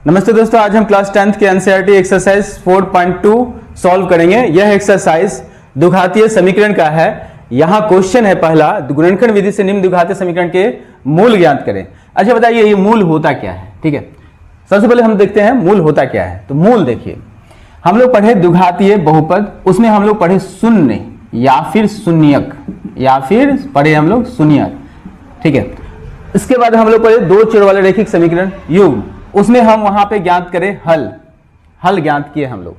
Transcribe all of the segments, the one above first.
नमस्ते दोस्तों, आज हम क्लास 10th के एनसीईआरटी एक्सरसाइज 4.2 सॉल्व करेंगे। यह एक्सरसाइज द्विघातीय समीकरण का है। यहाँ क्वेश्चन है पहला, गुणनखंड विधि से निम्न द्विघातीय समीकरण के मूल ज्ञात करें। अच्छा बताइए ये मूल होता क्या है। ठीक है, सबसे पहले हम देखते हैं मूल होता क्या है। तो मूल देखिए, हम लोग पढ़े द्विघातीय बहुपद, उसमें हम लोग पढ़े शून्य या फिर शून्यक, या फिर पढ़े हम लोग शून्यक। ठीक है, इसके बाद हम लोग पढ़े दो चर वाले रैखिक समीकरण युग्म, उसमें हम वहां पे ज्ञात करें हल ज्ञात किए हम लोग।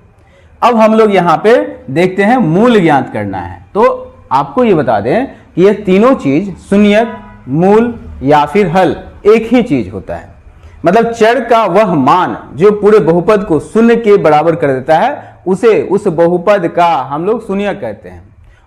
अब हम लोग यहां पे देखते हैं मूल ज्ञात करना है। तो आपको ये बता दें कि ये तीनों चीज शून्यक, मूल या फिर हल एक ही चीज होता है। मतलब चर का वह मान जो पूरे बहुपद को शून्य के बराबर कर देता है उसे उस बहुपद का हम लोग शून्यक कहते हैं।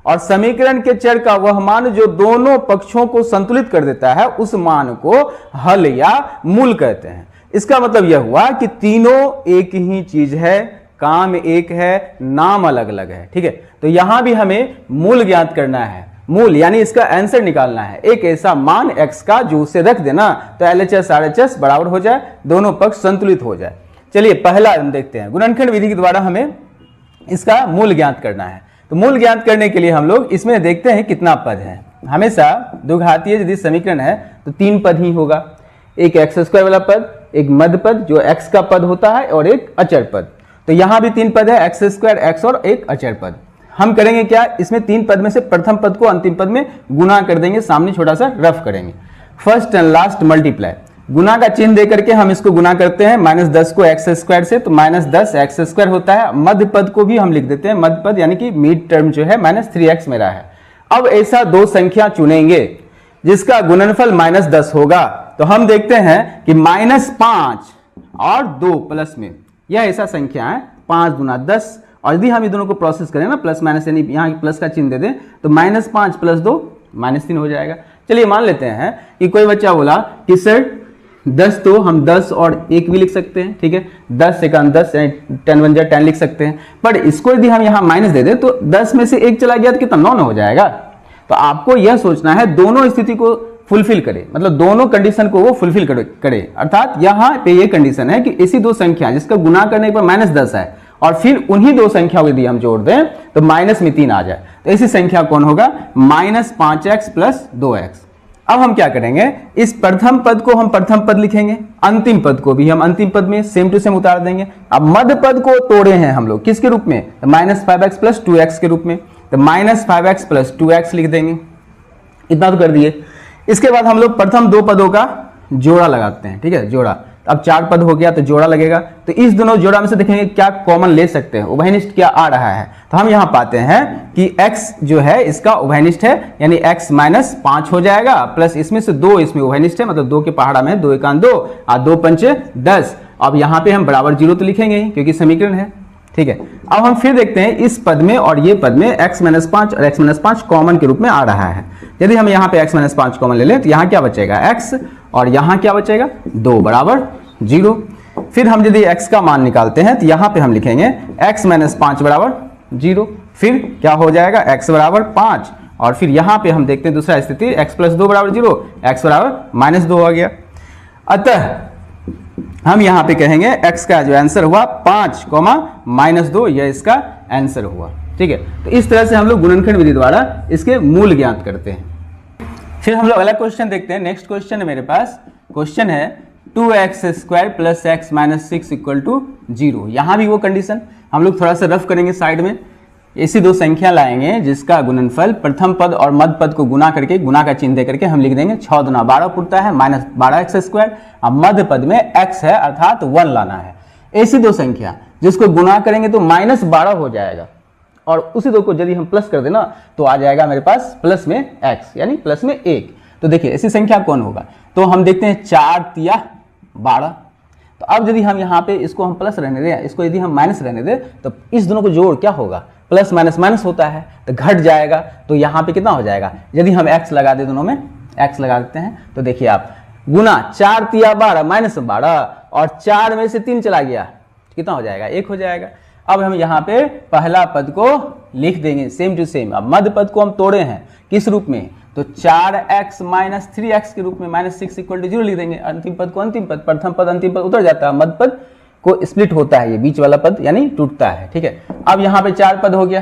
और समीकरण के चर का वह मान जो दोनों पक्षों को संतुलित कर देता है उस मान को हल या मूल कहते हैं। इसका मतलब यह हुआ कि तीनों एक ही चीज है, काम एक है, नाम अलग अलग है। ठीक है, तो यहां भी हमें मूल ज्ञात करना है। मूल यानी इसका आंसर निकालना है, एक ऐसा मान x का जो उसे रख देना तो LHS RHS बराबर हो जाए, दोनों पक्ष संतुलित हो जाए। चलिए पहला हम देखते हैं, गुणनखंड विधि के द्वारा हमें इसका मूल ज्ञात करना है। तो मूल ज्ञात करने के लिए हम लोग इसमें देखते हैं कितना पद है। हमेशा द्विघातीय यदि समीकरण है तो तीन पद ही होगा, एक एक्स स्क्वायर वाला पद, एक मध्य पद जो x का पद होता है, और एक अचर पद। तो यहां भी तीन पद है, एक्स स्क्वायर, x और एक अचर पद। हम करेंगे क्या, इसमें तीन पद में से प्रथम पद को अंतिम पद में गुना कर देंगे, सामने छोटा सा रफ करेंगे। फर्स्ट एंड लास्ट मल्टीप्लाई, गुना का चिन्ह देकर के हम इसको गुना करते हैं। -10 को एक्स स्क्वायर से तो -10 एक्स स्क्वायर होता है। मध्य पद को भी हम लिख देते हैं, मध्य पद यानी कि मिड टर्म जो है -3x मेरा है। अब ऐसा दो संख्या चुनेंगे जिसका गुणनफल -10 होगा। तो हम देखते हैं कि -5 और 2 प्लस में, यह ऐसा संख्या है 5 गुना 10। और यदि हम ये दोनों को प्रोसेस करें ना, प्लस माइनस यानी यहाँ प्लस का चिन्ह दे दें तो -5 + 2 -3 हो जाएगा। चलिए मान लेते हैं कि कोई बच्चा बोला कि सर 10 तो हम 10 और 1 भी लिख सकते हैं। ठीक है, 10 × 10 10 × 10 लिख सकते हैं। पर इसको यदि हम यहाँ माइनस दे दें तो 10 में से 1 चला गया तो कितना 9 हो जाएगा। तो आपको यह सोचना है दोनों स्थिति को फुलफिल करे, मतलब दोनों कंडीशन को वो फुलफिल करे। अर्थात यहाँ पे ये कंडीशन है कि ऐसी दो संख्या जिसका गुना करने पर -10 है और फिर उन्हीं दो संख्याओं यदि हम जोड़ दें तो माइनस में 3 आ जाए, तो ऐसी संख्या कौन होगा, -5x + 2x। अब हम क्या करेंगे, इस प्रथम पद को हम प्रथम पद लिखेंगे, अंतिम पद को भी हम अंतिम पद में सेम टू सेम उतार देंगे। अब मध्य पद को तोड़े हैं हम लोग किसके रूप में, -5x + 2x के रूप में, तो -5x + 2x लिख देंगे। इतना तो कर दिए। इसके बाद हम लोग प्रथम दो पदों का जोड़ा लगाते हैं। ठीक है, जोड़ा, अब 4 पद हो गया तो जोड़ा लगेगा। तो इस दोनों जोड़ा में से देखेंगे क्या कॉमन ले सकते हैं, उभयनिष्ठ क्या आ रहा है। तो हम यहां पाते हैं कि x जो है इसका उभयनिष्ठ है, यानी x -5 हो जाएगा, प्लस इसमें से 2 इसमें उभयनिष्ठ है, मतलब 2 के पहाड़ा में 2 × 2 और 2 × 5 = 10। अब यहां पे हम बराबर 0 तो लिखेंगे ही क्योंकि समीकरण है। ठीक है, अब हम फिर देखते हैं इस पद में और ये पद में x -5 और x -5 कॉमन के रूप में आ रहा है। यदि हम यहाँ पे x -5 कॉमन ले लें तो यहाँ क्या बचेगा x, और यहाँ क्या बचेगा 2 बराबर 0। फिर हम यदि x का मान निकालते हैं तो यहाँ पे हम लिखेंगे x -5 बराबर 0। फिर क्या हो जाएगा, x बराबर 5, और फिर यहाँ पे हम देखते हैं दूसरा स्थिति, x + 2 बराबर 0, x बराबर -2 हो गया। अतः हम यहाँ पे कहेंगे x का जो आंसर हुआ 5, -2, यह इसका आंसर हुआ। ठीक है, तो इस तरह से हम लोग गुणनखंड विधि द्वारा इसके मूल ज्ञात करते हैं। फिर हम लोग अगला क्वेश्चन देखते हैं। नेक्स्ट क्वेश्चन है मेरे पास, क्वेश्चन है 2x² + x - 6 = 0। यहाँ भी वो कंडीशन हम लोग थोड़ा सा रफ करेंगे, साइड में ऐसी दो संख्या लाएंगे जिसका गुणनफल प्रथम पद और मध्य पद को गुना करके, गुना का चिन्ह दे करके हम लिख देंगे 6 × 12 पुरता है -12x²। अब मध्य पद में x है अर्थात 1 लाना है। ऐसी दो संख्या जिसको गुना करेंगे तो -12 हो जाएगा, और उसी दो को यदि हम प्लस कर देना तो आ जाएगा मेरे पास प्लस में x, यानी प्लस में 1। तो देखिए ऐसी संख्या कौन होगा, तो हम देखते हैं 4 × 3 = 12। तो अब यदि हम यहाँ पे इसको हम प्लस रहने दें, इसको यदि हम माइनस रहने दें तो इस दोनों को जोड़ क्या होगा, प्लस माइनस माइनस होता है तो घट जाएगा। तो यहाँ पे कितना हो जाएगा, यदि हम x लगा दे, दोनों में x लगा देते हैं तो देखिए आप गुना 4 × 3 = 12 -12, और 4 में से 3 चला गया, कितना हो जाएगा, 1 हो जाएगा। अब हम यहाँ पे पहला पद को लिख देंगे सेम टू सेम। अब मध्य पद को हम तोड़े हैं किस रूप में, तो 4x माइनस 3x के रूप में -6 इक्वल टू 0 लिख देंगे। अंतिम पद को अंतिम पद, प्रथम पद अंतिम पद उतर जाता है, मध्य पद को स्प्लिट होता है, ये बीच वाला पद यानी टूटता है। ठीक है, अब यहाँ पे 4 पद हो गया,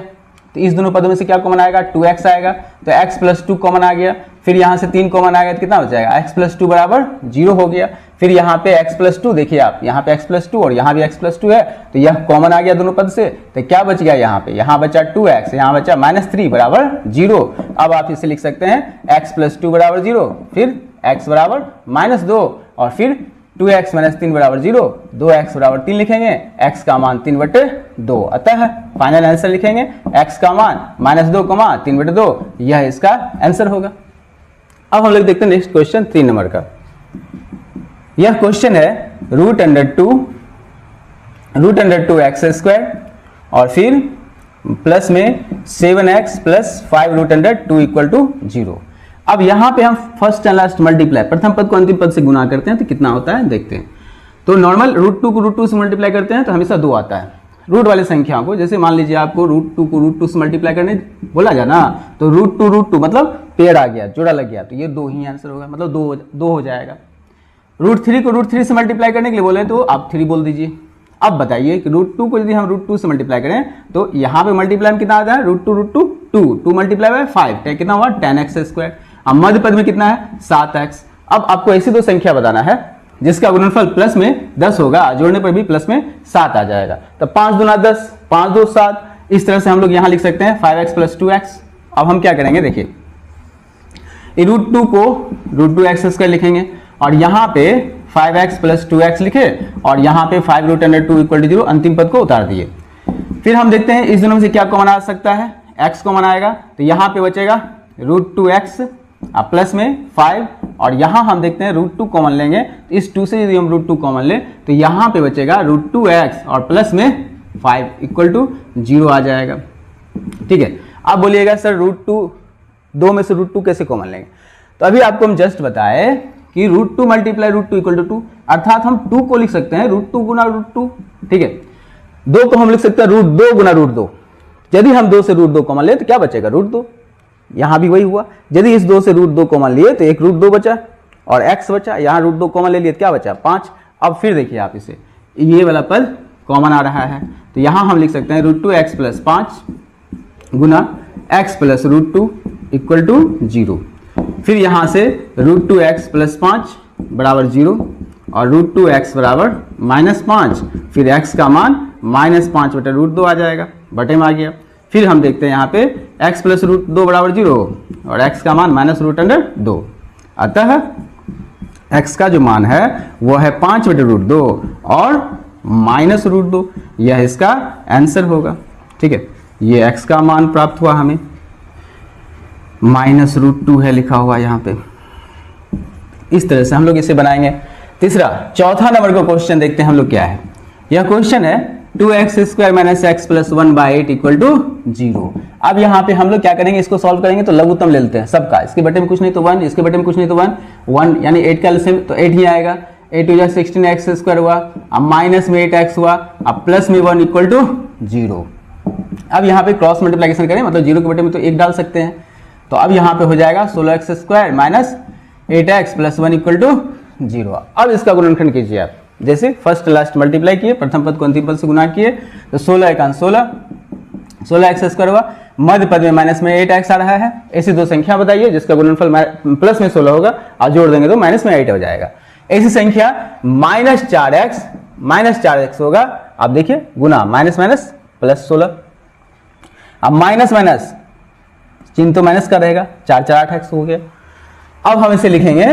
तो इस दोनों पदों में से क्या कॉमन आएगा, 2x आएगा, तो x प्लस 2 कॉमन आ गया। फिर यहाँ से 3 कॉमन आ गया तो कितना हो जाएगा, x प्लस 2 बराबर 0 हो गया। फिर यहाँ पे x प्लस 2, देखिए आप यहाँ पे x प्लस 2 और यहाँ भी x प्लस 2 है, तो यह कॉमन आ गया दोनों पद से। तो क्या बच गया यहाँ पे, यहाँ बचा 2x, यहाँ बचा -3 बराबर 0। अब आप इसे लिख सकते हैं x प्लस 2 बराबर 0, फिर x बराबर -2 और फिर 2x माइनस 3 बराबर 0, 2x बराबर 3 लिखेंगे, x का मान 3/2। अतः फाइनल आंसर लिखेंगे x का मान -2, 3/2, यह इसका आंसर होगा। अब हम लोग देखते हैं नेक्स्ट क्वेश्चन 3 नंबर का। यह क्वेश्चन है √2x² और फिर प्लस में 7x प्लस 5√2 इक्वल टू 0। अब यहाँ पे हम फर्स्ट एंड लास्ट मल्टीप्लाई, प्रथम पद को अंतिम पद से गुना करते हैं तो कितना होता है देखते हैं। तो नॉर्मल √2 को √2 से मल्टीप्लाई करते हैं तो हमेशा 2 आता है। रूट वाले संख्याओं को, जैसे मान लीजिए आपको √2 को √2 से मल्टीप्लाई करने बोला जाए ना, तो √2 मतलब पेड़ आ गया, जोड़ा लग गया, तो ये 2 ही आंसर होगा, मतलब 2 हो जाएगा। √3 को √3 से मल्टीप्लाई करने के लिए बोले तो आप 3 बोल दीजिए। अब बताइए कि √2 को यदि हम √2 से मल्टीप्लाई करें तो यहाँ पे मल्टीप्लाई में कितना आता है, √2 मल्टीप्लाई बाय 5, कितना हुआ 10x²। अब मध्य पद में कितना है 7x। अब आपको ऐसी 2 संख्या बताना है जिसका गुणनफल प्लस में 10 होगा, जोड़ने पर भी प्लस में 7 आ जाएगा। तो 5 दूना 10, 5 2 7, इस तरह से हम लोग यहाँ लिख सकते हैं 5x प्लस 2x। अब हम क्या करेंगे देखिए, √2 को √2x² लिखेंगे और यहाँ पे 5x प्लस 2x लिखे और यहाँ पे 5√2 इक्वल टू 0, अंतिम पद को उतार दिए। फिर हम देखते हैं इस दोनों में से क्या कॉमन आ सकता है, x कॉमन आएगा, तो यहाँ पे बचेगा √2x प्लस में 5 और यहाँ हम देखते हैं √2 कॉमन लेंगे, तो इस 2 से यदि हम √2 कॉमन ले तो यहाँ पे बचेगा √2x और प्लस में 5 इक्वल टू 0 आ जाएगा। ठीक है, अब बोलिएगा सर √2, 2 में से √2 कैसे कॉमन लेंगे, तो अभी आपको हम जस्ट बताए कि √2 मल्टीप्लाई √2 इक्वल टू 2, अर्थात हम 2 को लिख सकते हैं √2 गुना √2। ठीक है, 2 को हम लिख सकते हैं √2 गुना √2। यदि हम 2 से √2 कॉमन ले तो क्या बचेगा √2, यहाँ भी वही हुआ। यदि इस 2 से √2 कॉमन लिए तो एक √2 बचा और x बचा, यहाँ √2 कॉमन ले लिए तो क्या बचा 5। अब फिर देखिए आप इसे, ये वाला पद कॉमन आ रहा है, तो यहाँ हम लिख सकते हैं √2x प्लस 5 गुना x प्लस √2 इक्वल टू 0। फिर यहाँ से √2x प्लस 5 बराबर 0 और √2x बराबर -5, फिर x का मान -5/√2 आ जाएगा, बटे में आ गया। फिर हम देखते हैं यहाँ पे x प्लस √2 बराबर 0 और x का मान -√2। अतः x का जो मान है वो है 5/√2 और -√2, यह इसका आंसर होगा। ठीक है, ये x का मान प्राप्त हुआ हमें, -√2 है लिखा हुआ यहाँ पे। इस तरह से हम लोग इसे बनाएंगे। तीसरा, चौथा नंबर का क्वेश्चन देखते हैं हम लोग क्या है। यह क्वेश्चन है 2x² minus x plus 1/8 equal to 0। अब यहाँ पे हम लोग क्या करेंगे, इसको सॉल्व करेंगे तो लघुत्तम ले लेते हैं सबका, इसके बटे में कुछ नहीं तो 1, इसके बटे में कुछ नहीं तो 1 यानी 8 का एलसीएम तो 8 ही आएगा। 8 2 16x² हुआ, अब माइनस में 8x हुआ, अब प्लस में 1 इक्वल टू 0। अब यहाँ पे क्रॉस मल्टीप्लिकेशन करें, मतलब 0 के बटे में तो 1 डाल सकते हैं, तो अब यहाँ पे हो जाएगा 16x² minus 8x plus 1 equal to 0। अब इसका गुणनखंड कीजिए आप, जैसे फर्स्ट लास्ट मल्टीप्लाई किए, प्रथम पद को अंतिम पद से गुना किए, तो 16 1 16, 16x² हुआ, मध्य पद में माइनस में 8x आ रहा है। ऐसी 2 संख्या बताइए जिसका गुणनफल प्लस में 16 होगा और जोड़ देंगे तो माइनस में 8 हो जाएगा। ऐसी संख्या -4x होगा, अब देखिए गुना माइनस माइनस प्लस 16, अब माइनस माइनस चिन्ह तो माइनस का रहेगा, 4 4 8x हो गया। अब हम इसे लिखेंगे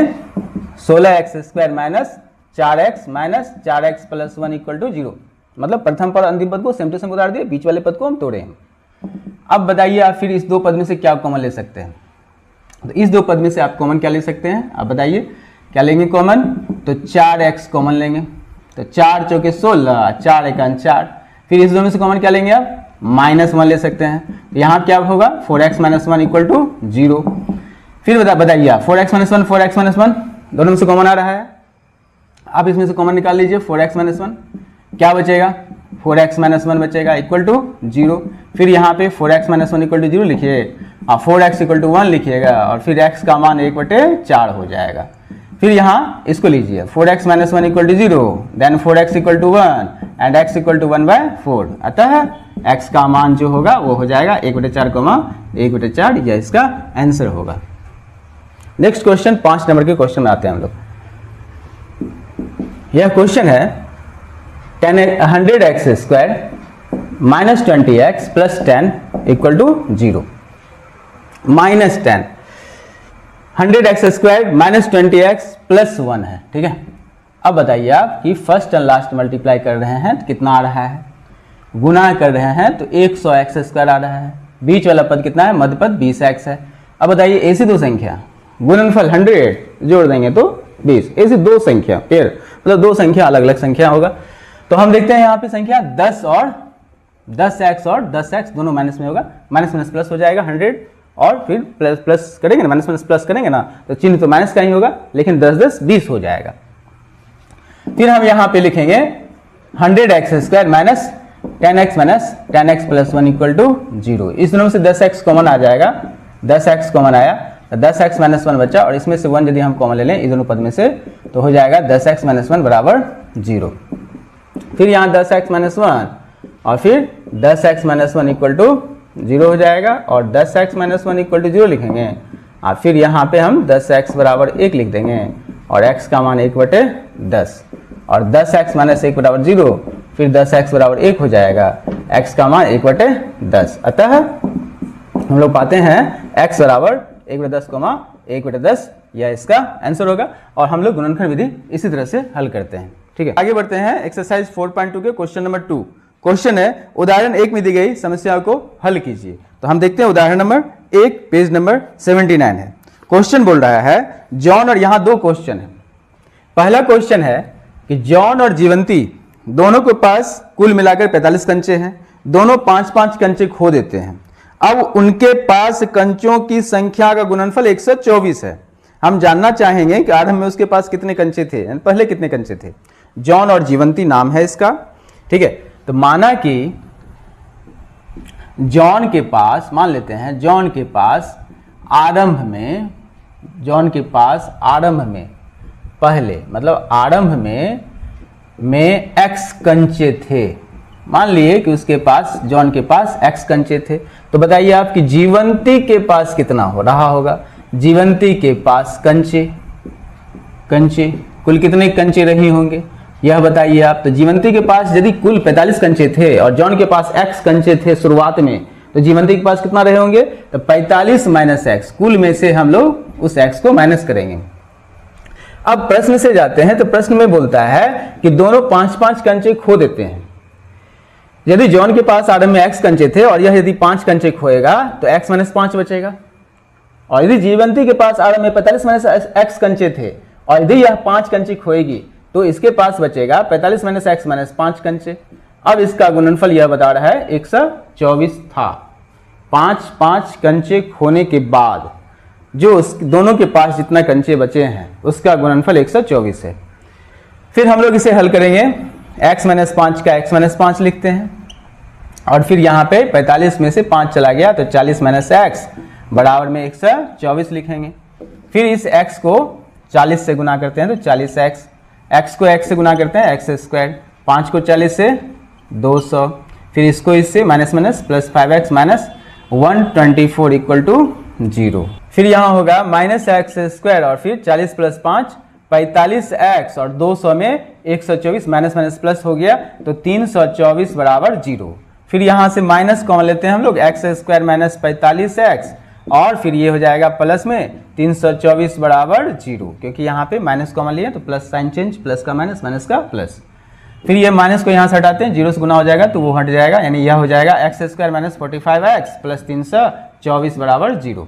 16x² minus 4x minus 4x plus 1 equal to 0, मतलब प्रथम पद अंतिम पद को सेम टू सेम उतार दिए, बीच वाले पद को हम तोड़े हैं। अब बताइए आप फिर इस 2 पद में से क्या कॉमन ले सकते हैं, तो इस 2 पद में से आप कॉमन क्या ले सकते हैं, आप बताइए क्या लेंगे कॉमन, तो 4x कॉमन लेंगे, तो 4 चौके 16, 4 1 4। फिर इस 2 में से कॉमन क्या लेंगे आप, -1 ले सकते हैं, तो यहाँ क्या होगा 4x माइनस 1 इक्वल टू 0। फिर बताइए आप 4x माइनस 1 4x माइनस 1 दोनों में से कॉमन आ रहा है, आप इसमें से कॉमन निकाल लीजिए 4x माइनस 1, क्या बचेगा 4x माइनस 1 बचेगा इक्वल टू 0। फिर यहाँ पे 4x माइनस 1 इक्वल टू 0 लिखिए, 4x इक्वल टू 1 लिखिएगा और फिर x का मान 1/4 हो जाएगा। फिर यहाँ इसको लीजिए 4x minus 1 equal to 0, then 4x equal to 1 and x equal to 1/4। अतः x का मान जो होगा वो हो जाएगा 1/4, यह इसका आंसर होगा। नेक्स्ट क्वेश्चन 5 नंबर के क्वेश्चन में आते हैं हम लोग। यह क्वेश्चन है 100x² minus 20x plus 10 equal to 0। Minus 10 100x² minus 20x plus 1 है, ठीक है। अब बताइए आप कि फर्स्ट एंड लास्ट मल्टीप्लाई कर रहे हैं तो कितना आ रहा है, गुना कर रहे हैं तो 100x² आ रहा है, बीच वाला पद कितना है, मध्य पद 20x है। अब बताइए ऐसी दो संख्या गुणनफल 100 जोड़ देंगे तो 20, ऐसी दो संख्या पेयर मतलब दो संख्या अलग अलग संख्या होगा। तो हम देखते हैं यहाँ पे संख्या 10 और 10x और 10x दोनों माइनस में होगा, माइनस माइनस प्लस हो जाएगा 100 और फिर प्लस प्लस करेंगे ना, माइनस माइनस प्लस करेंगे ना तो चिन्ह तो माइनस का ही होगा, लेकिन 10 10 20 हो जाएगा। फिर हम यहाँ पे लिखेंगे 100x² minus 10x plus 1 equal to 0। इस दोनों में से 10x कॉमन आ जाएगा, 10x कॉमन आया तो 10x माइनस 1 बचा और इसमें से 1 यदि हम कॉमन ले लें इस दोनों पद में से तो हो जाएगा 10x माइनस 1 बराबर 0। फिर यहाँ 10x माइनस 1 और फिर 10x माइनस 1 इक्वल टू 0 हो जाएगा और 10x माइनस 1 इक्वल टू 0 लिखेंगे और फिर यहाँ पे हम 10x बराबर 1 लिख देंगे और x का मान 1/10 और 10x माइनस 1 बराबर 0, फिर 10x बराबर 1 हो जाएगा, x का मान 1/10। अतः हम लोग पाते हैं x बराबर 1/10, यह इसका आंसर होगा। और हम लोग गुणनखंड विधि इसी तरह से हल करते हैं, ठीक है। आगे बढ़ते हैं एक्सरसाइज 4.2 के क्वेश्चन नंबर 2। क्वेश्चन है उदाहरण 1 में दी गई समस्या को हल कीजिए। तो हम देखते हैं उदाहरण नंबर 1 पेज नंबर 79 है। क्वेश्चन बोल रहा है जॉन, और यहाँ दो क्वेश्चन है। पहला क्वेश्चन है कि जॉन और जीवंती दोनों के पास कुल मिलाकर 45 कंचे हैं, दोनों 5-5 कंचे खो देते हैं। अब उनके पास कंचों की संख्या का गुणनफल 124 है। हम जानना चाहेंगे कि आरंभ में उसके पास कितने कंचे थे, पहले कितने कंचे थे। जॉन और जीवंती नाम है इसका, ठीक है। तो माना कि जॉन के पास, मान लेते हैं जॉन के पास आरंभ में पहले मतलब आरंभ में x कंचे थे। मान लिए कि उसके पास, जॉन के पास x कंचे थे। तो बताइए आप कि जीवंती के पास कितना हो रहा होगा। जीवंती के पास कंचे कुल कितने कंचे रही होंगे यह बताइए आप। तो जीवंती के पास यदि कुल 45 कंचे थे और जॉन के पास x कंचे थे शुरुआत में, तो जीवंती के पास कितना रहे होंगे, तो 45 माइनस x, कुल में से हम लोग उस x को माइनस करेंगे। अब प्रश्न से जाते हैं तो प्रश्न में बोलता है कि दोनों 5-5 कंचे खो देते हैं। यदि जॉन के पास आरंभ में x कंचे थे और यह यदि 5 कंचे खोएगा तो x माइनस 5 बचेगा, और यदि जीवंती के पास आरंभ में 45 माइनस x कंचे थे और यदि यह 5 कंचे खोएगी तो इसके पास बचेगा 45 माइनस x माइनस 5 कंचे। अब इसका गुणनफल यह बता रहा है 124 था। 5-5 कंचे खोने के बाद जो उस दोनों के पास जितना कंचे बचे हैं उसका गुणनफल 124 है। फिर हम लोग इसे हल करेंगे, x माइनस 5 का x माइनस 5 लिखते हैं और फिर यहाँ पे 45 में से 5 चला गया तो 40 माइनस x बराबर में 124 लिखेंगे। फिर इस x को 40 से गुना करते हैं तो 40x, x को x से गुना करते हैं x², 5 को 40 से 200, फिर इसको इससे minus minus plus 5x minus 124 equal to 0। फिर यहाँ होगा माइनस x² और फिर 40 प्लस 5 45x और 200 में 124 माइनस माइनस प्लस हो गया तो 324 बराबर 0। फिर यहाँ से माइनस कॉमन लेते हैं हम लोग, x² माइनस 45x और फिर ये हो जाएगा प्लस में 324 बराबर 0, क्योंकि यहाँ पे माइनस कॉमन लिए तो प्लस साइन चेंज, प्लस का माइनस, माइनस का प्लस। फिर ये माइनस को यहाँ से हटाते हैं, 0 से गुना हो जाएगा तो वो हट जाएगा, यानी यह हो जाएगा x² माइनस 45x प्लस 324 बराबर 0।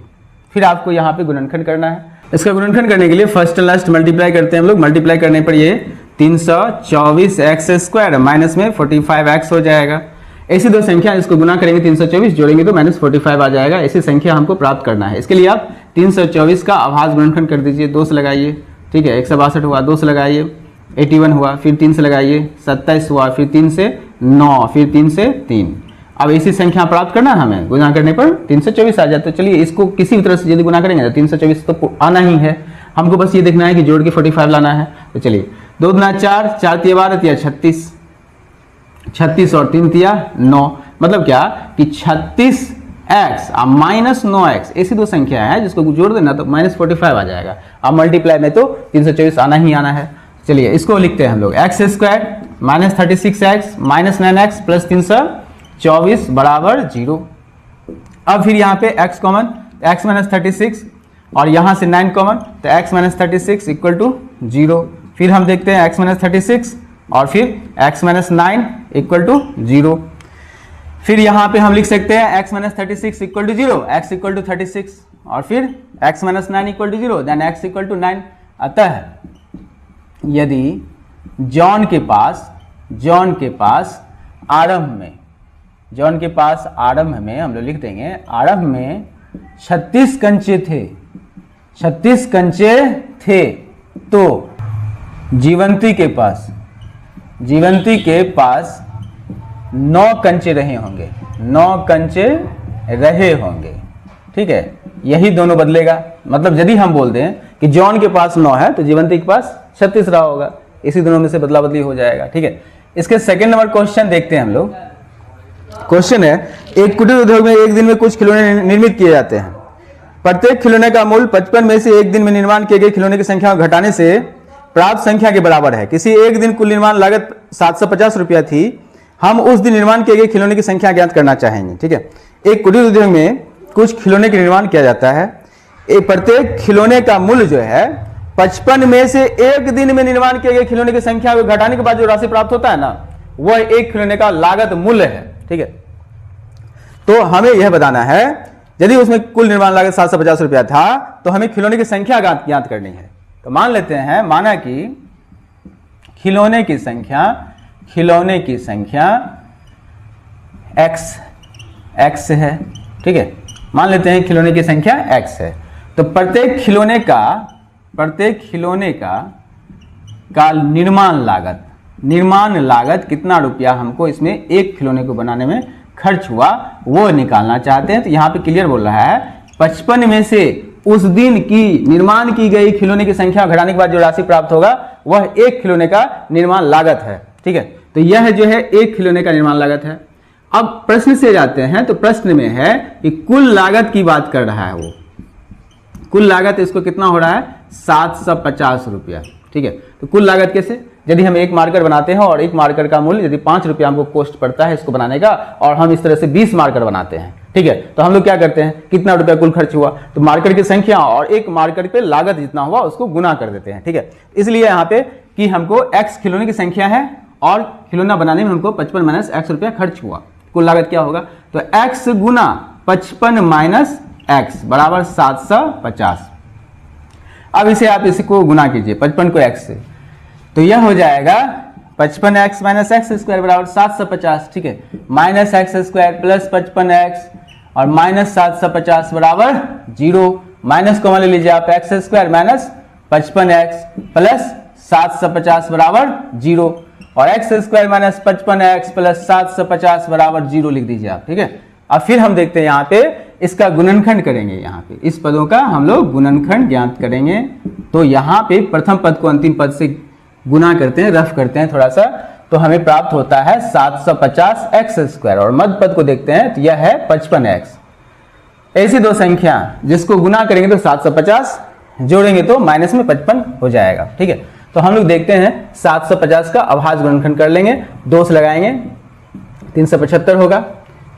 फिर आपको यहाँ पे गुणनखंड करना है। इसका गुणनखंड करने के लिए फर्स्ट एंड लास्ट मल्टीप्लाई करते हैं हम लोग। मल्टीप्लाई करने पर ये 324x² माइनस में 45x हो जाएगा। ऐसी दो संख्या, इसको गुना करेंगे 324 जोड़ेंगे तो माइनस 45 आ जाएगा। ऐसी संख्या हमको प्राप्त करना है। इसके लिए आप 324 का आभास गुणनखंड कर दीजिए, 2 से लगाइए, ठीक है। 162 हुआ, 2 से लगाइए 81 हुआ, फिर 3 से लगाइए 27 हुआ, फिर 3 से 9, फिर 3 से 3। अब ऐसी संख्या प्राप्त करना हमें, गुना करने पर 324 आ जाए। तो चलिए इसको किसी भी तरह से यदि गुना करेंगे तो 324 तो आना ही है, हमको बस ये देखना है कि जोड़ के 45 लाना है। तो चलिए 2 दूना 4, 4 तिया 12 तिया 36, 36 और 3 तिया 9, मतलब क्या कि 36x और -9x ऐसी दो संख्या है जिसको जोड़ देना तो -45 आ जाएगा। अब मल्टीप्लाई में तो 324 आना ही आना है। चलिए इसको लिखते हैं हम लोग, x square -36x -9x plus 324 बराबर 0। अब फिर यहाँ पे x कॉमन, x -36 और यहाँ से 9 कॉमन, तो x -36 इक्वल टू 0। फिर हम देखते हैं x -36 और फिर x -9 इक्वल टू 0। फिर यहाँ पे हम लिख सकते हैं x -36 equal to 0, x equal to 36 और फिर x -9 equal to 0, then x equal to 9। अतः यदि जॉन के पास आरंभ में हम लोग लिख देंगे, आरंभ में 36 कंचे थे, तो जीवंती के पास 9 कंचे रहे होंगे, ठीक है। यही दोनों बदलेगा, मतलब यदि हम बोल दें कि जॉन के पास 9 है तो जीवंती के पास 36 रहा होगा, इसी दोनों में से बदला बदली हो जाएगा, ठीक है। इसके सेकंड नंबर क्वेश्चन देखते हैं हम लोग। क्वेश्चन है, एक कुटीर उद्योग में एक दिन में कुछ खिलौने निर्मित किए जाते हैं। प्रत्येक खिलौने का मूल्य 55 में से एक दिन में निर्माण किए गए खिलौने की संख्या को घटाने से प्राप्त संख्या के बराबर है। किसी एक दिन कुल निर्माण लागत 750 रुपया थी, हम उस दिन निर्माण किए गए खिलौने की संख्या ज्ञात करना चाहेंगे, ठीक है। एक कुटीर उद्योग में कुछ खिलौने का निर्माण किया जाता है, प्रत्येक खिलौने का मूल्य जो है 55 में से एक दिन में निर्माण किए गए खिलौने की संख्या को घटाने के बाद जो राशि प्राप्त होता है ना, वह एक खिलौने का लागत मूल्य है, ठीक है। तो हमें यह बताना है, यदि उसमें कुल निर्माण लागत 750 रुपया था तो हमें खिलौने की संख्या ज्ञात करनी है। तो मान लेते हैं, माना कि खिलौने की संख्या x है, ठीक है। मान लेते हैं खिलौने की संख्या x है, तो प्रत्येक खिलौने का निर्माण लागत कितना रुपया हमको इसमें एक खिलौने को बनाने में खर्च हुआ वो निकालना चाहते हैं। तो यहाँ पे क्लियर बोल रहा है 55 में से उस दिन की निर्माण की गई खिलौने की संख्या घटाने के बाद जो राशि प्राप्त होगा वह एक खिलौने का निर्माण लागत है, ठीक है। तो यह जो है एक खिलौने का निर्माण लागत है। अब प्रश्न से जाते हैं, तो प्रश्न में है कि कुल लागत की बात कर रहा है वो, कुल लागत इसको कितना हो रहा है 750 रुपया, ठीक है। तो कुल लागत कैसे, यदि हम एक मार्कर बनाते हैं और एक मार्कर का मूल्य यदि 5 रुपया हमको कॉस्ट पड़ता है इसको बनाने का, और हम इस तरह से 20 मार्कर बनाते हैं, ठीक है। तो हम लोग क्या करते हैं, कितना रुपया कुल खर्च हुआ, तो मार्कर की संख्या और एक मार्कर पे लागत जितना हुआ उसको गुना कर देते हैं, ठीक है। इसलिए यहाँ पे कि हमको x खिलौने की संख्या है और खिलौना बनाने में हमको 55 माइनस x रुपया खर्च हुआ, कुल लागत क्या होगा, तो x गुना 55 माइनस x बराबर 750। अब इसे आप इसको गुना कीजिए 55 को x से, तो यह हो जाएगा 55x माइनस एक्स स्क्वायर बराबर 750, ठीक है। Minus x square plus 55x और माइनस 750 बराबर 0। माइनस कॉमन ले लीजिए आप, x square minus 55x plus 750 बराबर 0, और x square minus 55x plus 750 बराबर 0 लिख दीजिए आप, ठीक है। अब फिर हम देखते हैं यहाँ पे इसका गुणनखंड करेंगे, यहाँ पे इस पदों का हम लोग गुणनखंड ज्ञात करेंगे। तो यहाँ पे प्रथम पद को अंतिम पद से गुना करते हैं, रफ करते हैं थोड़ा सा, तो हमें प्राप्त होता है 750x स्क्वायर, और मध्य पद को देखते हैं तो यह है 55x। ऐसी दो संख्या जिसको गुना करेंगे तो 750, जोड़ेंगे तो माइनस में 55 हो जाएगा, ठीक है। तो हम लोग देखते हैं 750 का अभाज्य गुणनखंड कर लेंगे, 2 से लगाएंगे 375 होगा।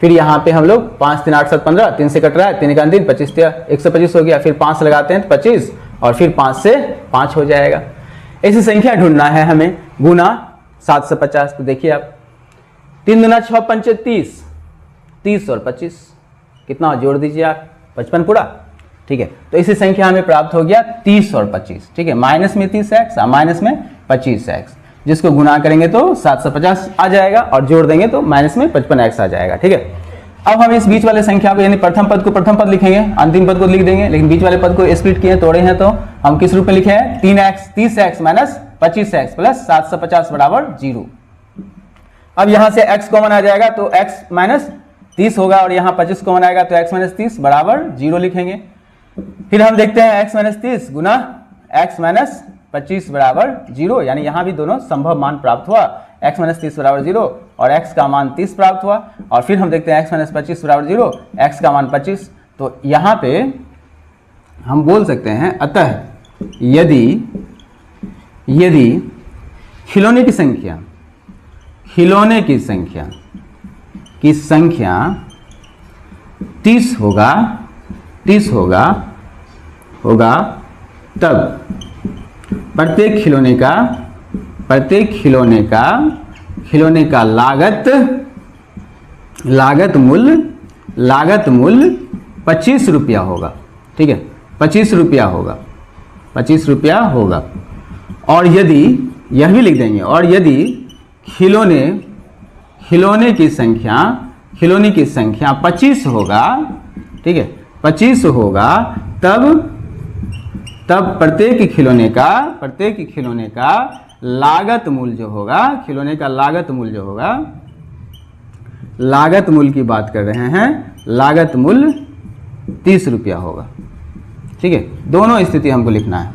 फिर यहाँ पे हम लोग 5 3 8 7 15, 3 से कट रहा है, 3 का 3 25 125 हो गया। फिर 5 से लगाते हैं तो 25, और फिर 5 से 5 हो जाएगा। ऐसी संख्या ढूंढना है हमें, गुना 750। तो देखिए आप 3 दूना 6 पंचे 30, 30 और 25 कितना जोड़ दीजिए आप 55 पूरा, ठीक है। तो इसी संख्या हमें प्राप्त हो गया 30 और 25, ठीक है। माइनस में 30x और माइनस में 25x, जिसको गुना करेंगे तो 750 आ जाएगा, और जोड़ देंगे तो माइनस में 55x आ जाएगा, ठीक है। अब हम इस बीच वाले संख्या को यानी प्रथम पद को प्रथम पद लिखेंगे, अंतिम पद को लिख देंगे, लेकिन बीच वाले पद को स्प्लिट किए तोड़े हैं तो हम किस रूप में लिखे हैं 3x 30x minus 25x plus 750 बराबर 0। अब यहां से x कॉमन आ जाएगा तो x माइनस 30 होगा और यहाँ 25 कॉमन आएगा तो x माइनस 30 बराबर 0 लिखेंगे। फिर हम देखते हैं x माइनस 30 गुना x माइनस 25 बराबर 0, यानी यहाँ भी दोनों संभव मान प्राप्त हुआ। x माइनस 30 बराबर 0 और x का मान 30 प्राप्त हुआ। और फिर हम देखते हैं x माइनस 25 बराबर 0, x का मान 25। तो यहाँ पे हम बोल सकते हैं अतः यदि खिलौने की संख्या 30 होगा तब प्रत्येक खिलौने का लागत मूल्य 25 रुपया होगा। ठीक है, 25 रुपया होगा। और यदि यह भी लिख देंगे, और यदि खिलौने की संख्या 25 होगा, ठीक है 25 होगा, तब प्रत्येक खिलौने का लागत मूल्य जो होगा, लागत मूल्य की बात कर रहे हैं, लागत मूल्य 30 रुपया होगा। ठीक है, दोनों स्थिति हमको लिखना है।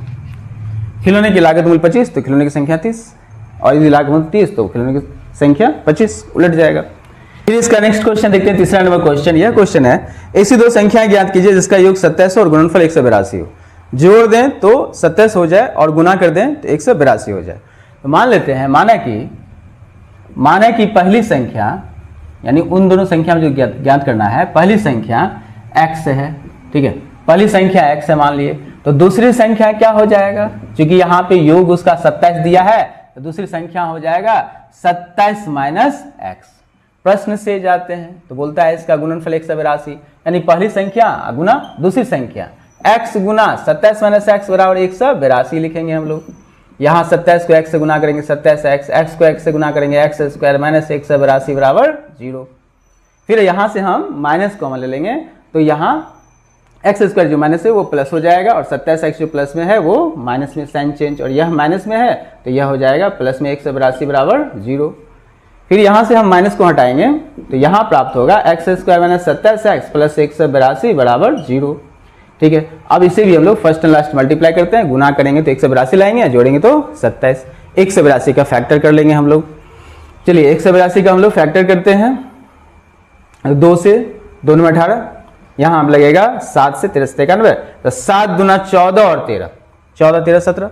खिलौने की लागत मूल्य 25 तो खिलौने की संख्या 30, और यदि लागत मूल्य 30 तो खिलौने की संख्या 25, उलट जाएगा। फिर इसका नेक्स्ट क्वेश्चन देखते हैं, तीसरा नंबर क्वेश्चन। यह क्वेश्चन है, ऐसी दो संख्याएं ज्ञात कीजिए जिसका योग 27 और गुणनफल 182 हो। जोड़ दें तो 27 हो जाए और गुना कर दें तो 182 हो जाए। तो मान लेते हैं, माना कि पहली संख्या, यानी उन दोनों संख्या में जो ज्ञात करना है, पहली संख्या x है। ठीक है, पहली संख्या x है मान लिए, तो दूसरी संख्या क्या हो जाएगा, क्योंकि यहाँ पे योग उसका 27 दिया है, तो दूसरी संख्या हो जाएगा 27 माइनस x। प्रश्न से जाते हैं तो बोलता है इसका गुणनफल 182, यानी पहली संख्या गुना दूसरी संख्या, x गुना 27 माइनस x बराबर 182 लिखेंगे हम लोग। यहाँ 27 को x से गुना करेंगे 27x, x को x से गुना करेंगे x स्क्वायर माइनस 182 बराबर 0। फिर यहाँ से हम माइनस कॉमन ले लेंगे, तो यहाँ एक्स स्क्वायर जो माइनस है वो प्लस हो जाएगा, और 27x जो प्लस में है वो माइनस में साइन चेंज, और यह माइनस में है तो यह हो जाएगा प्लस में 182 बराबर 0। फिर यहाँ से हम माइनस को हटाएंगे तो यहाँ प्राप्त होगा x square minus 27x plus 182 बराबर 0। ठीक है, अब इसे भी हम लोग फर्स्ट एंड लास्ट मल्टीप्लाई करते हैं, गुना करेंगे तो 182 लाएंगे, जोड़ेंगे तो 27। 182 का फैक्टर कर लेंगे हम लोग। चलिए 182 का हम लोग फैक्टर करते हैं, 2 से 2 में 18, यहाँ हम लगेगा 7 से 13 91, तो 7 दूना 14 और 13, 14 13 17,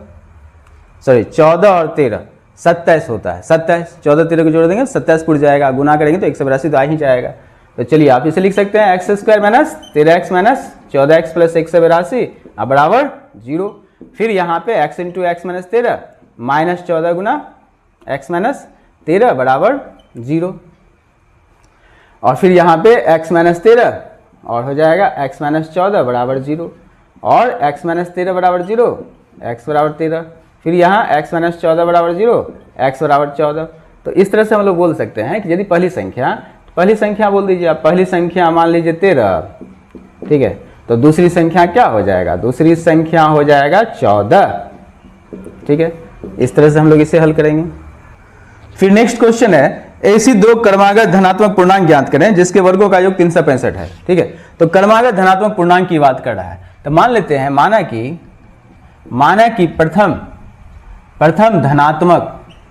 सॉरी 14 और 13 27 होता है, 27, 14 13 को जोड़ देंगे 27 पुर जाएगा, गुना करेंगे तो 182 तो आ ही जाएगा। तो चलिए आप इसे लिख सकते हैं x square minus 13x minus 14x plus 182 बराबर 0। फिर यहाँ पे x into x minus 13 minus 14 गुना x माइनस 13 बराबर 0, और फिर यहाँ पे x माइनस 13 और हो जाएगा x माइनस 14 बराबर 0, और x माइनस 13 बराबर 0, x बराबर 13, फिर यहाँ x माइनस 14 बराबर 0, x बराबर 14। तो इस तरह से हम लोग बोल सकते हैं कि यदि पहली संख्या बोल दीजिए आप, पहली संख्या मान लीजिए 13, ठीक है, तो दूसरी संख्या क्या हो जाएगा, दूसरी संख्या हो जाएगा 14। ठीक है, इस तरह से हम लोग इसे हल करेंगे। फिर नेक्स्ट क्वेश्चन है, ऐसी दो क्रमागत धनात्मक पूर्णांक ज्ञात करें जिसके वर्गों का योग 365 है। ठीक है, तो क्रमागत धनात्मक पूर्णांक की बात कर रहा है, तो मान लेते हैं, माना कि प्रथम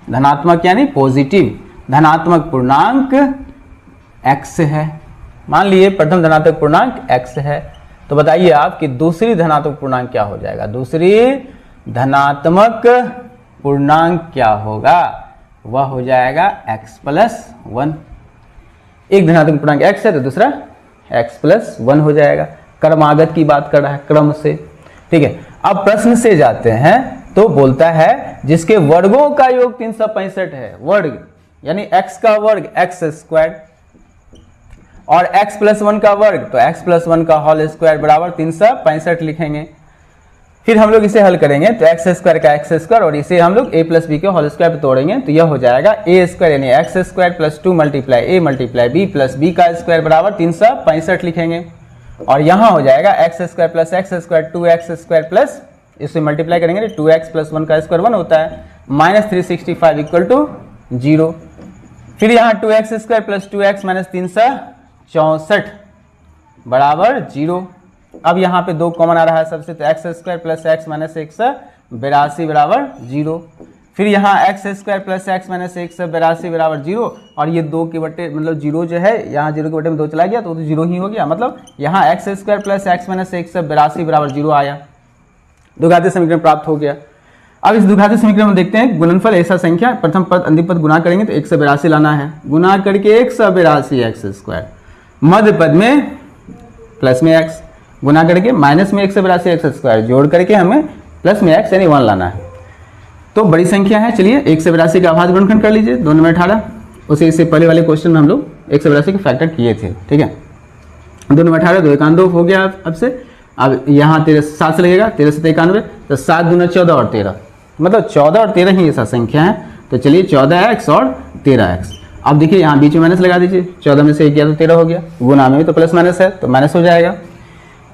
धनात्मक यानी पॉजिटिव धनात्मक पूर्णांक x है। मान लिए प्रथम धनात्मक पूर्णांक x है, तो बताइए आप कि दूसरी धनात्मक पूर्णांक क्या हो जाएगा, दूसरी धनात्मक पूर्णांक क्या होगा, वह हो जाएगा x प्लस 1। एक धनात्मक पूर्णांक x है तो दूसरा x प्लस 1 हो जाएगा। क्रमागत की बात कर रहा है, क्रम से। ठीक है, अब प्रश्न से जाते हैं तो बोलता है जिसके वर्गों का योग 365 है, वर्ग यानी x का वर्ग x स्क्वायर और x प्लस 1 का वर्ग, तो x प्लस 1 का होल स्क्वायर बराबर 365 लिखेंगे। फिर हम लोग इसे हल करेंगे तो x स्क्वायर का x स्क्वायर, और इसे हम लोग a प्लस बी के होल स्क्वायर पे तोड़ेंगे तो यह हो जाएगा a स्क्वायर यानी x square plus 2 multiply a multiply b plus b का स्क्वायर बराबर 365 लिखेंगे। और यहाँ हो जाएगा x square plus x square 2x square plus, इसे मल्टीप्लाई करेंगे तो 2x प्लस 1 का स्क्वायर 1 होता है, माइनस 365 इक्वल टू 0। फिर यहाँ 2x square plus 2x minus 64 बराबर 0। अब यहाँ पे 2 कॉमन आ रहा है सबसे, तो x square plus x minus 182 बराबर 0। फिर यहाँ x square plus x minus 182 बराबर 0, और ये 2 के बटे मतलब 0 जो है यहाँ 0 के बटे में 2 चला गया तो 0 ही हो गया, मतलब यहाँ x square plus x minus 182 बराबर 0 आया, द्विघातीय समीकरण प्राप्त हो गया। अब इस द्विघातीय समीकरण में देखते हैं गुणनफल ऐसा संख्या, प्रथम पद अंतिम पद गुना करेंगे तो 182 लाना है, गुना करके 182 एक्स स्क्वायर, मध्य पद में प्लस में एक्स, गुना करके माइनस में 182 एक्स स्क्वायर, जोड़ करके हमें प्लस में एक्स यानी 1 लाना है। तो बड़ी संख्या है, चलिए 182 का आभाज्य गुणनखंड कर लीजिए, 2 में 18, उसे इससे पहले वाले क्वेश्चन में हम लोग 182 के फैक्टर किए थे, ठीक है। 2 में 18, 2 1 2 हो गया अब से। अब यहाँ 7 से लगेगा, 13 से 91, तो 7 दूना 14 और 13, मतलब 14 और 13 ही ऐसा संख्या है। तो चलिए 14x और 13x। अब देखिए यहाँ बीच में माइनस लगा दीजिए, 14 में से 1 गया तो 13 हो गया, गुना में भी तो प्लस माइनस है तो माइनस हो जाएगा।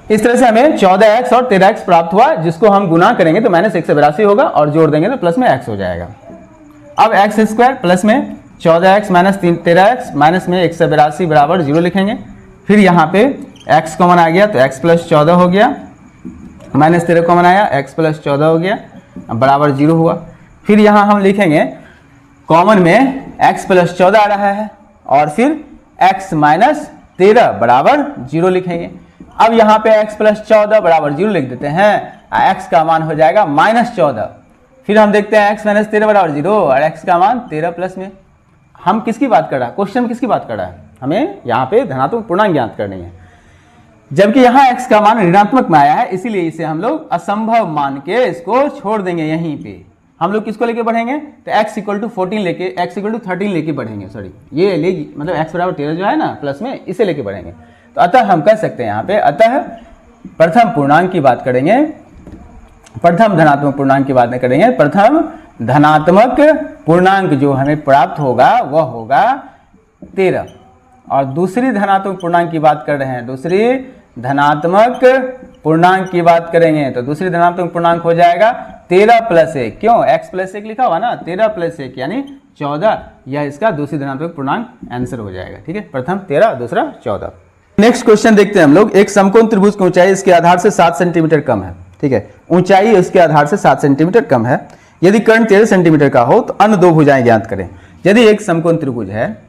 इस तरह से हमें 14x और 13x प्राप्त हुआ, जिसको हम गुना करेंगे तो माइनस 182 होगा और जोड़ देंगे तो प्लस में x हो जाएगा। अब एक्स स्क्वायर प्लस में 14x माइनस 13x माइनस में 182 बराबर 0 लिखेंगे। फिर यहाँ पे x कॉमन आ गया तो x प्लस 14 हो गया, माइनस 13 कॉमन आया, x प्लस 14 हो गया बराबर 0 हुआ। फिर यहाँ हम लिखेंगे कॉमन में x प्लस 14 आ रहा है और फिर x माइनस 13 बराबर 0 लिखेंगे। अब यहाँ पे x प्लस 14 बराबर 0 लिख देते हैं, x का मान हो जाएगा माइनस 14। फिर हम देखते हैं x माइनस 13 बराबर 0 और x का मान 13 प्लस में। हम किसकी बात कर रहा है, क्वेश्चन में किसकी बात कर रहा है, हमें यहाँ पे धनात्मक पूर्णांक ज्ञात करनी है, जबकि यहाँ x का मान ऋणात्मक में आया है, इसीलिए इसे हम लोग असंभव मान के इसको छोड़ देंगे। यहीं पे हम लोग किसको लेके बढ़ेंगे, तो x इक्वल टू 14 लेके, x इक्वल टू 13 लेके बढ़ेंगे, सॉरी ये ले मतलब x बराबर 13 जो है ना प्लस में, इसे लेके बढ़ेंगे। तो अतः हम कह सकते हैं यहाँ पे, अतः प्रथम पूर्णांक की बात करेंगे, प्रथम धनात्मक पूर्णांक की बात नहीं करेंगे, प्रथम धनात्मक पूर्णांक जो हमें प्राप्त होगा वह होगा 13। और दूसरी धनात्मक पूर्णांक की बात कर रहे हैं, दूसरी धनात्मक पूर्णांक की बात करेंगे तो दूसरी धनात्मक पूर्णांक हो जाएगा 13 प्लस 1, क्यों x प्लस 1 लिखा हुआ ना, 13 प्लस 1 यानी 14, यह इसका दूसरी धनात्मक पूर्णांक आंसर हो जाएगा, ठीक है। प्रथम 13, दूसरा 14। नेक्स्ट क्वेश्चन देखते हैं हम लोग। एक समकोण त्रिभुज की ऊंचाई इसके आधार से 7 सेंटीमीटर कम है, ठीक है, ऊंचाई इसके आधार से 7 सेंटीमीटर कम है। यदि कर्ण 13 सेंटीमीटर का हो तो अन्य 2 भुजाएं ज्ञात करें। यदि एक समकोण त्रिभुज है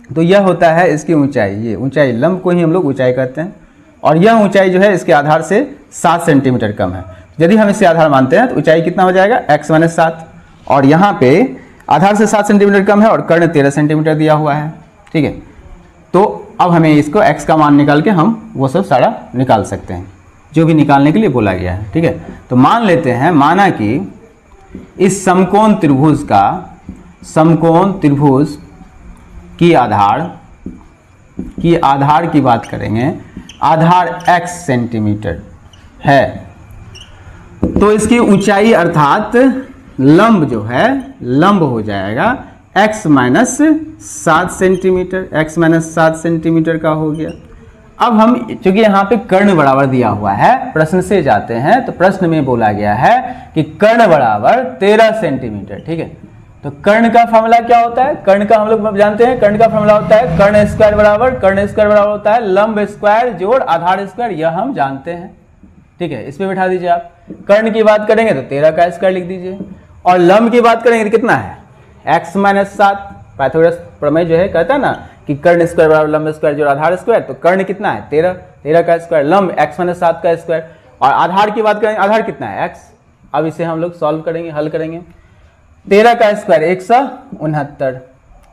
तो यह होता है इसकी ऊंचाई, ये ऊंचाई लंब को ही हम लोग ऊंचाई कहते हैं, और यह ऊंचाई जो है इसके आधार से 7 सेंटीमीटर कम है। यदि हम इससे आधार मानते हैं तो ऊंचाई कितना हो जाएगा, x माइनस 7, और यहाँ पे आधार से 7 सेंटीमीटर कम है और कर्ण 13 सेंटीमीटर दिया हुआ है, ठीक है। तो अब हमें इसको x का मान निकाल के हम वो सब सारा निकाल सकते हैं जो भी निकालने के लिए बोला गया है, ठीक है। तो मान लेते हैं, माना कि इस समकोण त्रिभुज का, समकोण त्रिभुज की आधार की बात करेंगे, आधार x सेंटीमीटर है, तो इसकी ऊंचाई अर्थात लंब जो है, लंब हो जाएगा x minus 7 centimetre, x minus 7 centimetre का हो गया। अब हम चूंकि यहाँ पे कर्ण बराबर दिया हुआ है, प्रश्न से जाते हैं तो प्रश्न में बोला गया है कि कर्ण बराबर 13 सेंटीमीटर, ठीक है। तो कर्ण का फॉर्मूला क्या होता है, कर्ण का हम लोग जानते हैं, कर्ण का फॉर्मूला होता है कर्ण स्क्वायर बराबर होता है लंब स्क्वायर जोड़ आधार स्क्वायर, यह हम जानते हैं, ठीक है। इस पे बैठा दीजिए आप। कर्ण की बात करेंगे तो 13 का स्क्वायर लिख दीजिए, और लंब की बात करेंगे तो कितना है, x माइनस 7। पाइथागोरस प्रमेय जो है कहता है ना कि कर्ण स्क्वायर बराबर लंब स्क्वायर जोड़ आधार स्क्वायर, तो कर्ण कितना है 13, 13 का स्क्वायर, लंब x माइनस 7 का स्क्वायर, और आधार की बात करेंगे, आधार कितना है x। अब इसे हम लोग सॉल्व करेंगे, हल करेंगे। 13 का स्क्वायर 169,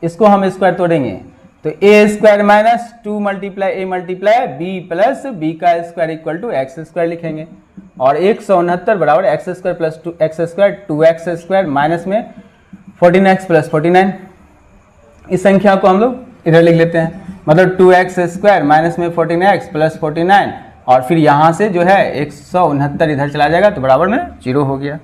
इसको हम स्क्वायर तोड़ेंगे तो a square minus 2 multiply a multiply b plus b का square equal to x square लिखेंगे, और 169 बराबर x square plus 2x square 2x square minus में 14x प्लस 49। इस संख्या को हम लोग इधर लिख लेते हैं, मतलब 2x स्क्वायर माइनस में 14x प्लस 49, और फिर यहाँ से जो है 169 इधर चला जाएगा तो बराबर में 0 हो गया।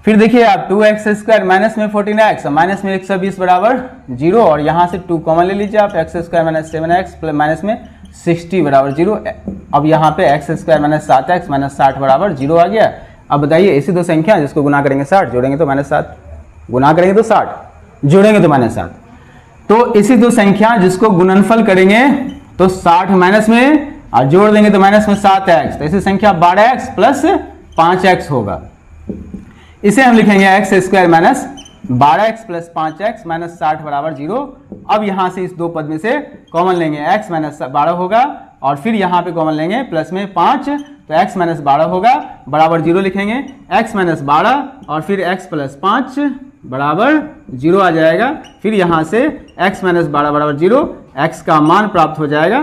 फिर देखिए आप 2x स्क्वायर माइनस में 14x माइनस में 120 बराबर 0, और यहाँ से 2 कॉमन ले लीजिए आप, x square minus 7x plus minus में 60 बराबर 0। अब यहाँ पे x square minus 7x minus 60 बराबर 0 आ गया। अब बताइए ऐसी दो संख्या जिसको गुना करेंगे 60, जोड़ेंगे तो माइनस 7, गुना करेंगे तो 60, जोड़ेंगे तो माइनस 7। तो इसी दो संख्या जिसको गुणनफल करेंगे तो 60 माइनस में और जोड़ देंगे तो माइनस में 7x, तो ऐसी संख्या 12x प्लस 5x होगा। इसे हम लिखेंगे x square minus 12x plus 5x minus 60 बराबर 0। अब यहां से इस दो पद में से कॉमन लेंगे, x माइनस 12 होगा और फिर यहाँ पे कॉमन लेंगे प्लस में 5, तो x माइनस 12 होगा बराबर 0 लिखेंगे, x माइनस 12 और फिर x प्लस 5 बराबर 0 आ जाएगा। फिर यहाँ से x माइनस 12 बराबर 0, x का मान प्राप्त हो जाएगा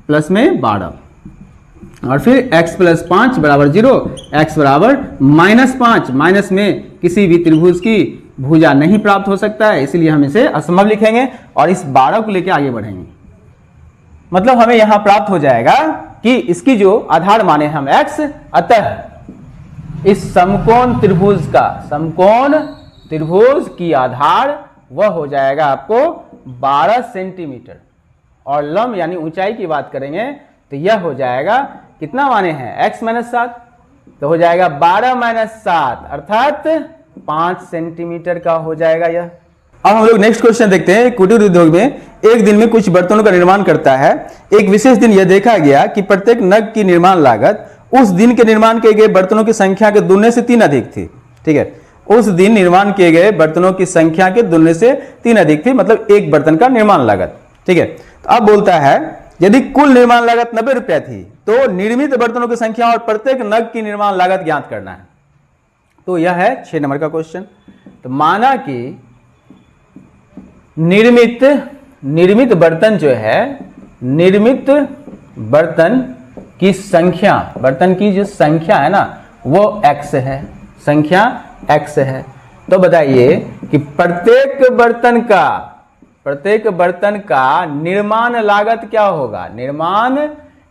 प्लस में 12 और फिर x प्लस 5 बराबर 0, x बराबर माइनस 5। माइनस में किसी भी त्रिभुज की भुजा नहीं प्राप्त हो सकता है, इसलिए हम इसे असंभव लिखेंगे और इस 12 को लेकर आगे बढ़ेंगे। मतलब हमें यहां प्राप्त हो जाएगा कि इसकी जो आधार माने हम x, अतः इस समकोण त्रिभुज का, समकोण त्रिभुज की आधार वह हो जाएगा आपको 12 सेंटीमीटर और लंब यानी ऊंचाई की बात करेंगे तो यह हो जाएगा, कितना माने हैं x माइनस 7, तो हो जाएगा 12 माइनस 7 अर्थात 5 सेंटीमीटर का हो जाएगा यह। अब हम लोग नेक्स्ट क्वेश्चन देखते हैं। कुटीर उद्योग में एक दिन में कुछ बर्तनों का निर्माण करता है। एक विशेष दिन यह देखा गया कि प्रत्येक नग की निर्माण लागत उस दिन के निर्माण किए गए बर्तनों की संख्या के दुगने से 3 अधिक थी। ठीक है, उस दिन निर्माण किए गए बर्तनों की संख्या के दुगने से 3 अधिक थी, मतलब एक बर्तन का निर्माण लागत। ठीक है, तो अब बोलता है यदि कुल निर्माण लागत 90 रुपया थी तो निर्मित बर्तनों की संख्या और प्रत्येक नग की निर्माण लागत ज्ञात करना है। तो यह है 6 नंबर का क्वेश्चन। तो माना कि निर्मित बर्तन जो है, निर्मित बर्तन की संख्या, बर्तन की जो संख्या है ना वो x है, संख्या x है। तो बताइए कि प्रत्येक बर्तन का निर्माण लागत क्या होगा। निर्माण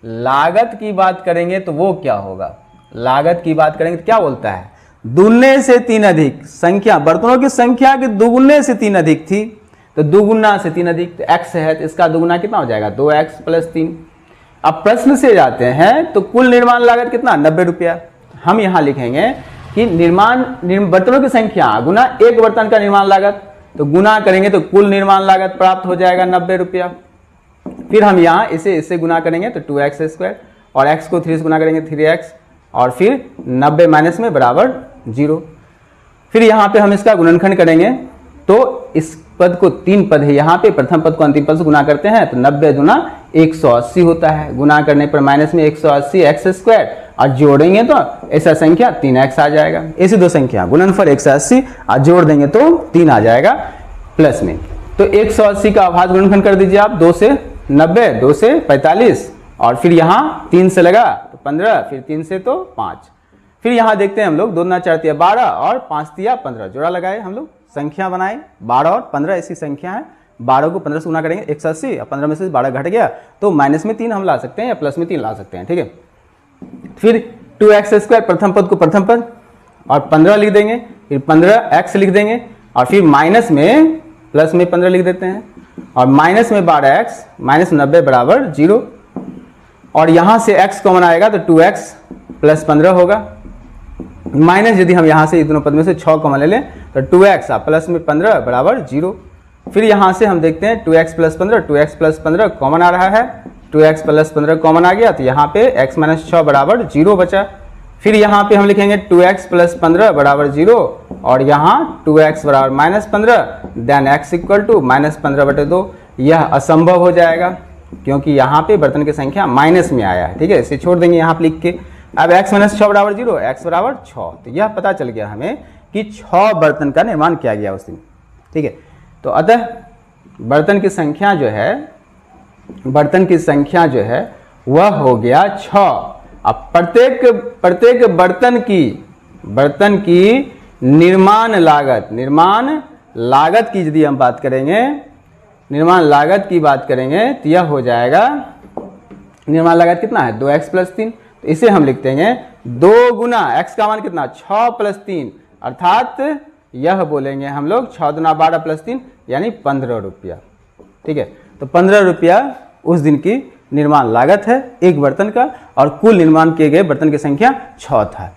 लागत की बात करेंगे तो वो क्या होगा, लागत की बात करेंगे तो क्या बोलता है, दुगने से 3 अधिक। संख्या बर्तनों की संख्या के दुगुने से 3 अधिक थी, तो दुगुना से 3 अधिक तो x है, तो इसका दुगुना कितना हो जाएगा 2x प्लस 3। अब प्रश्न से जाते हैं तो कुल निर्माण लागत कितना 90 रुपया। हम यहां लिखेंगे कि बर्तनों की संख्या गुना एक बर्तन का निर्माण लागत, तो गुना करेंगे तो कुल निर्माण लागत प्राप्त हो जाएगा 90 रुपया। फिर हम यहाँ इसे गुना करेंगे तो 2x स्क्वायर और x को 3 से गुना करेंगे 3x और फिर 90 माइनस में बराबर 0। फिर यहाँ पे हम इसका गुणनखंड करेंगे तो इस पद को 3 पद है यहाँ पे, प्रथम पद को अंतिम पद से गुना करते हैं तो 90 गुना 180 होता है। गुना करने पर माइनस में 180 x स्क्वायर और जोड़ेंगे तो ऐसा संख्या 3x आ जाएगा। ऐसी दो संख्या गुणनफल 180 और जोड़ देंगे तो 3 आ जाएगा प्लस में। तो 180 का अभाज्य गुणनखंड कर दीजिए आप, 2 से 90, 2 से 45 और फिर यहाँ 3 से लगा तो 15, फिर 3 से तो 5। फिर यहाँ देखते हैं हम लोग 2 दूना 4 तिया 12 और 5 तिया 15 जोड़ा लगाए, हम लोग संख्या बनाए 12 और 15 ऐसी संख्या है। 12 को 15 से गुना करेंगे 180 और 15 में से 12 घट गया तो माइनस में 3 हम ला सकते हैं या प्लस में 3 ला सकते हैं। ठीक है, फिर 2x स्क्वायर प्रथम पद को प्रथम पद और 15 लिख देंगे, फिर 15x लिख देंगे और फिर माइनस में प्लस में 15 लिख देते हैं और माइनस में 12x माइनस 90 बराबर 0 और यहां से x कॉमन आएगा तो 2x प्लस 15 होगा। माइनस यदि हम यहां से दोनों पद में से 6 कॉमन ले लें तो 2x प्लस में 15 बराबर 0। फिर यहां से हम देखते हैं 2x प्लस 15 कॉमन आ रहा है, 2x प्लस 15 कॉमन आ गया तो यहाँ पे x माइनस 6 बराबर 0 बचा। फिर यहाँ पे हम लिखेंगे 2x प्लस 15 बराबर 0 और यहाँ 2x बराबर minus 15 then x equal to minus 15/2। यह असंभव हो जाएगा क्योंकि यहाँ पे बर्तन की संख्या माइनस में आया है। ठीक है, इसे छोड़ देंगे यहाँ पे लिख के। अब x माइनस 6 बराबर 0, x बराबर 6, तो यह पता चल गया हमें कि 6 बर्तन का निर्माण किया गया उस दिन। ठीक है, तो अतः बर्तन की संख्या जो है वह हो गया 6। अब प्रत्येक बर्तन की निर्माण लागत की यदि हम बात करेंगे, निर्माण लागत की बात करेंगे तो यह हो जाएगा, निर्माण लागत कितना है 2x प्लस 3, तो इसे हम लिखते हैं 2 गुना x का मान कितना 6 प्लस 3 अर्थात यह बोलेंगे हम लोग 6 दूना 12 प्लस 3 यानी 15 रुपया। ठीक है, तो 15 रुपया उस दिन की निर्माण लागत है एक बर्तन का और कुल निर्माण किए गए बर्तन की संख्या 6 था।